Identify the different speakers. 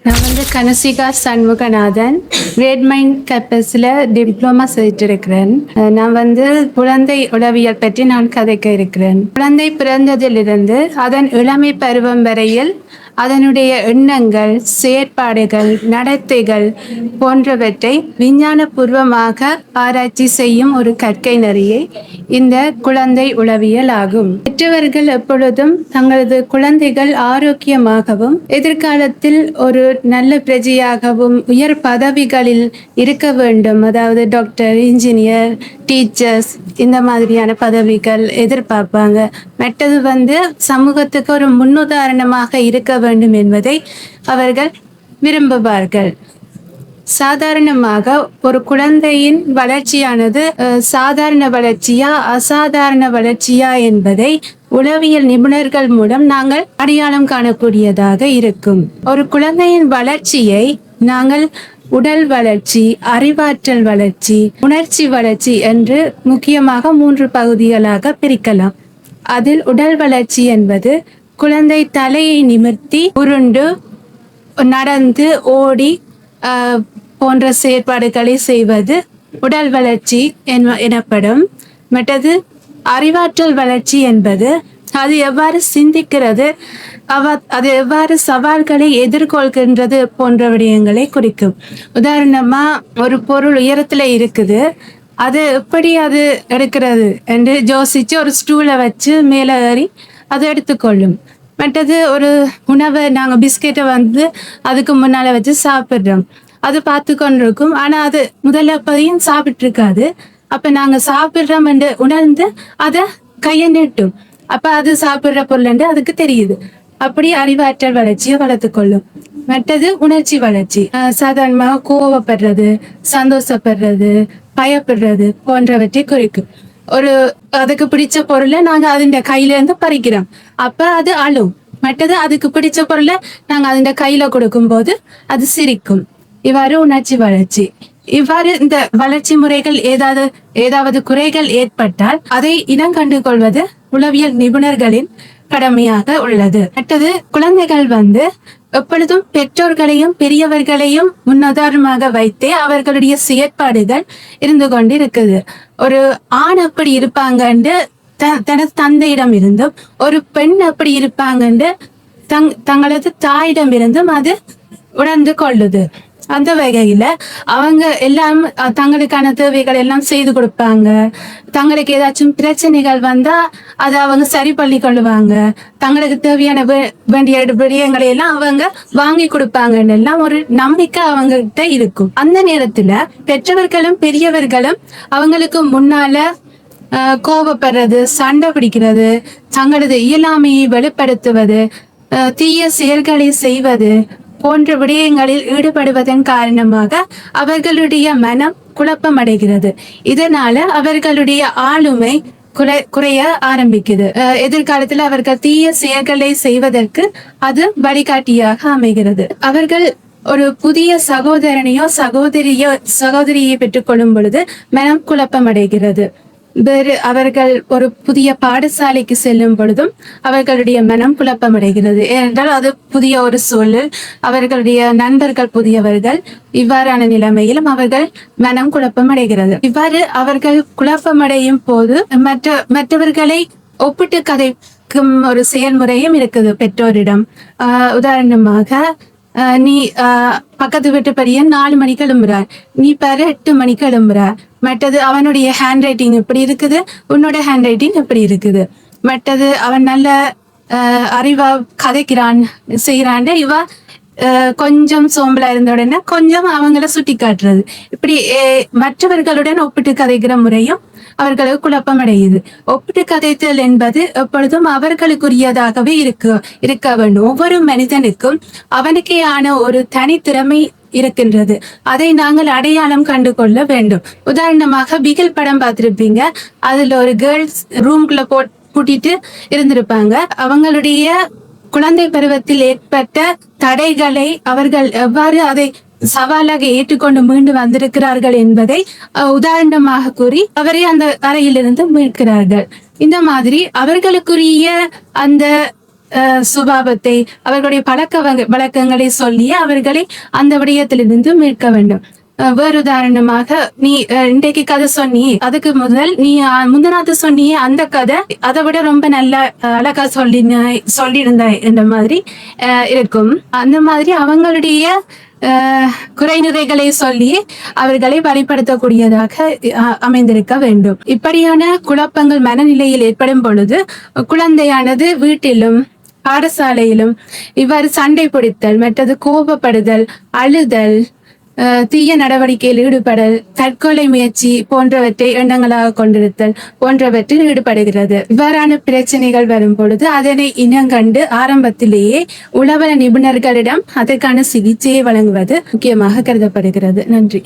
Speaker 1: நான் கனசிகா Shanmuganathan great mind கேம்பஸில் diploma செய்திருக்கிறேன். நான் குழந்தை உளவியல் பற்றி நான் கதைக்க இருக்கிறேன். குழந்தை பிறந்ததிலிருந்து அதன் இளமை பருவம் வரையில் அதனுடைய எண்ணங்கள், செயற்பாடுகள், நடத்தைகள் போன்றவற்றை விஞ்ஞானபூர்வமாக ஆராய்ச்சி செய்யும் ஒரு கற்கை நெறியை இந்த குழந்தை உளவியல் ஆகும். பெற்றவர்கள் எப்பொழுதும் தங்களது குழந்தைகள் ஆரோக்கியமாகவும் எதிர்காலத்தில் ஒரு நல்ல பிரஜையாகவும் உயர் பதவிகளில் இருக்க வேண்டும், அதாவது டாக்டர், இன்ஜினியர், டீச்சர்ஸ் இந்த மாதிரியான பதவிகள் எதிர்பார்ப்பாங்க. மற்றது சமூகத்துக்கு ஒரு முன்னுதாரணமாக இருக்க வேண்டும் என்பதை அவர்கள் விரும்புவார்கள். சாதாரணமாக ஒரு குழந்தையின் வளர்ச்சியானது சாதாரண வளர்ச்சியா அசாதாரண வளர்ச்சியா என்பதை உளவியல் நிபுணர்கள் மூலம் நாங்கள் அடையாளம் காணக்கூடியதாக இருக்கும். ஒரு குழந்தையின் வளர்ச்சியை நாங்கள் உடல் வளர்ச்சி, அறிவாற்றல் வளர்ச்சி, உணர்ச்சி வளர்ச்சி என்று முக்கியமாக 3 பகுதிகளாக பிரிக்கலாம். அதில் உடல் வளர்ச்சி என்பது குழந்தை தலையை நிமிர்த்தி உருண்டு நடந்து ஓடி போன்ற செயற்பாடுகளை செய்வது உடல் வளர்ச்சி எனப்படும். மற்றது அறிவாற்றல் வளர்ச்சி என்பது அது எவ்வாறு சிந்திக்கிறது, அது எவ்வாறு சவால்களை எதிர்கொள்கின்றது போன்ற விடயங்களை குறிக்கும். உதாரணமா, ஒரு பொருள் உயரத்துல இருக்குது, அது எப்படி அது எடுக்கிறது என்று யோசிச்சு ஒரு ஸ்டூலை வச்சு மேலே ஏறி அதை எடுத்துக்கொள்ளும். மற்றது ஒரு உணவை நாங்கள் பிஸ்கெட்டை அதுக்கு முன்னால வச்சு சாப்பிட்றோம், அது பார்த்து கொண்டிருக்கும். ஆனா அது முதல்ல பதியும் சாப்பிட்டு இருக்காது. அப்ப நாங்க சாப்பிட்றோம் என்று உணர்ந்து அதை கையை நீட்டும். அப்ப அது சாப்பிட்ற பொருள் என்று அதுக்கு தெரியுது. அப்படி அறிவாற்றல் வளர்ச்சியை வளர்த்து கொள்ளும். மற்றது உணர்ச்சி வளர்ச்சி, சாதாரணமாக கோவப்படுறது, சந்தோஷப்படுறது, பயப்படுறது போன்றவற்றை குறிக்கும். அதுக்கு பிடிச்ச பொருளை நாங்க அதுண்ட கையில இருந்து பறிக்கிறோம், அப்ப அது அழும். மற்றது அதுக்கு பிடிச்ச பொருளை நாங்க அதுண்ட கையில கொடுக்கும் போது அது சிரிக்கும். இவ்வாறு உணர்ச்சி வளர்ச்சி. இவ்வாறு இந்த வளர்ச்சி முறைகள் ஏதாவது குறைகள் ஏற்பட்டால் அதை இனம் கண்டு கொள்வது உளவியல் நிபுணர்களின் கடமையாக உள்ளது. மற்றது குழந்தைகள் எப்பொழுதும் பெற்றோர்களையும் பெரியவர்களையும் முன்னுதாரணமாக வைத்தே அவர்களுடைய செயற்பாடுகள் இருந்து கொண்டு இருக்குது. ஒரு ஆண் அப்படி இருப்பாங்கன்னு தனது தந்தையிடம் இருந்தும், ஒரு பெண் அப்படி இருப்பாங்கன்னு தங்களது தாயிடம் இருந்தும் அது உணர்ந்து கொள்ளுது. அந்த வகையில அவங்க எல்லாம் தங்களுக்கான தேவைகள் எல்லாம் செய்து கொடுப்பாங்க. தங்களுக்கு ஏதாச்சும் பிரச்சனைகள் வந்தா அதை அவங்க சரி பண்ணி கொள்ளுவாங்க. தங்களுக்கு தேவையான வேண்டிய விடயங்களை எல்லாம் அவங்க வாங்கி கொடுப்பாங்கன்னு எல்லாம் ஒரு நம்பிக்கை அவங்க கிட்ட இருக்கும். அந்த நேரத்துல பெற்றவர்களும் பெரியவர்களும் அவங்களுக்கு முன்னால கோபப்படுறது, சண்டை பிடிக்கிறது, தங்களது இயலாமையை வெளிப்படுத்துவது, தீய செயல்களை செய்வது போன்ற விடயங்களில் ஈடுபடுவதன் காரணமாக அவர்களுடைய மனம் குழப்பம் அடைகிறது. இதனால அவர்களுடைய ஆளுமை குறைய ஆரம்பிக்குது. எதிர்காலத்தில் அவர்கள் தீய செயல்களை செய்வதற்கு அது வழிகாட்டியாக அமைகிறது. அவர்கள் ஒரு புதிய சகோதரனையோ சகோதரியை பெற்றுக்கொள்ளும் பொழுது மனம் குழப்பம் அடைகிறது. அவர்கள் ஒரு புதிய பாடசாலைக்கு செல்லும் பொழுதும் அவர்களுடைய மனம் குழப்பமடைகிறது. ஏனென்றால் அது புதிய ஒரு சூழல், அவர்களுடைய நண்பர்கள் புதியவர்கள். இவ்வாறான நிலைமையிலும் அவர்கள் மனம் குழப்பமடைகிறது. இவ்வாறு அவர்கள் குழப்பமடையும் போது மற்றவர்களை ஒப்பிட்டு கதைக்கும் ஒரு செயல்முறையும் இருக்குது பெற்றோரிடம். உதாரணமாக, நீ பக்கத்து வீட்டு பையன் 4 மணிக்கு எழும்புறார், நீ பாரு 8 மணிக்கு எழும்புறார். மற்றது அவனுடைய ஹேண்ட் ரைட்டிங் எப்படி இருக்குது, உன்னோட ஹேண்ட் ரைட்டிங் எப்படி இருக்குது. மற்றது அவன் நல்ல அறிவா கதைக்கிறான் செய்யறான், இவ கொஞ்சம் சோம்பலா இருந்த உடனே கொஞ்சம் அவங்கள சுட்டி காட்டுறது. இப்படி மற்றவர்களுடன் ஒப்பிட்டு கதைக்கிற முறையும் அவர்களுக்கு குழப்பம் அடையுது. ஒப்பிட்டு கதைத்தல் என்பது எப்பொழுதும் அவர்களுக்குரியதாகவே இருக்க வேண்டும். ஒவ்வொரு மனிதனுக்கும் அவனுக்கே ஆன ஒரு தனித்திறமை இருக்கின்றது. அதை நாங்கள் அடையாளம் கண்டு கொள்ள வேண்டும். உதாரணமாக, பிகில் படம் பார்த்திருப்பீங்க. அதுல ஒரு கேர்ள்ஸ் ரூம்குள்ள பூட்டிட்டு இருந்திருப்பாங்க. அவங்களுடைய குழந்தை பருவத்தில் ஏற்பட்ட தடைகளை அவர்கள் எவ்வாறு அதை சவாலாக ஏற்றுக்கொண்டு மீண்டு வந்திருக்கிறார்கள் என்பதை உதாரணமாக கூறி அவரை அந்த அறையிலிருந்து மீட்கிறார்கள். இந்த மாதிரி அவர்களுக்குரிய அந்த சுபாவத்தை, அவர்களுடைய வழக்கங்களை சொல்லி அவர்களை அந்த விடயத்திலிருந்து மீட்க வேண்டும். வேறு உதாரணமாக, நீ இன்றைக்கு கதை சொன்னி, அதுக்கு முதல் நீ முந்தநாத்து சொன்னியே அந்த கதை அதை விட ரொம்ப நல்ல அழகா சொல்லியிருந்தாய் என்ற மாதிரி இருக்கும். அந்த மாதிரி அவங்களுடைய குறைநிறைகளை சொல்லி அவர்களை வழிபடுத்தக்கூடியதாக அமைந்திருக்க வேண்டும். இப்படியான குழப்பங்கள் மனநிலையில் ஏற்படும் பொழுது குழந்தையானது வீட்டிலும் பாடசாலையிலும் இவ்வாறு சண்டை பிடித்தல், மற்றது கோபப்படுதல், அழுதல், தீய நடவடிக்கையில் ஈடுபடல், தற்கொலை முயற்சி போன்றவற்றை எண்ணங்களாக கொண்டிருத்தல் போன்றவற்றில் ஈடுபடுகிறது. இவ்வாறான பிரச்சனைகள் வரும் பொழுது அதனை இனங்கண்டு ஆரம்பத்திலேயே உளவல நிபுணர்களிடம் அதற்கான சிகிச்சையை வழங்குவது முக்கியமாக கருதப்படுகிறது. நன்றி.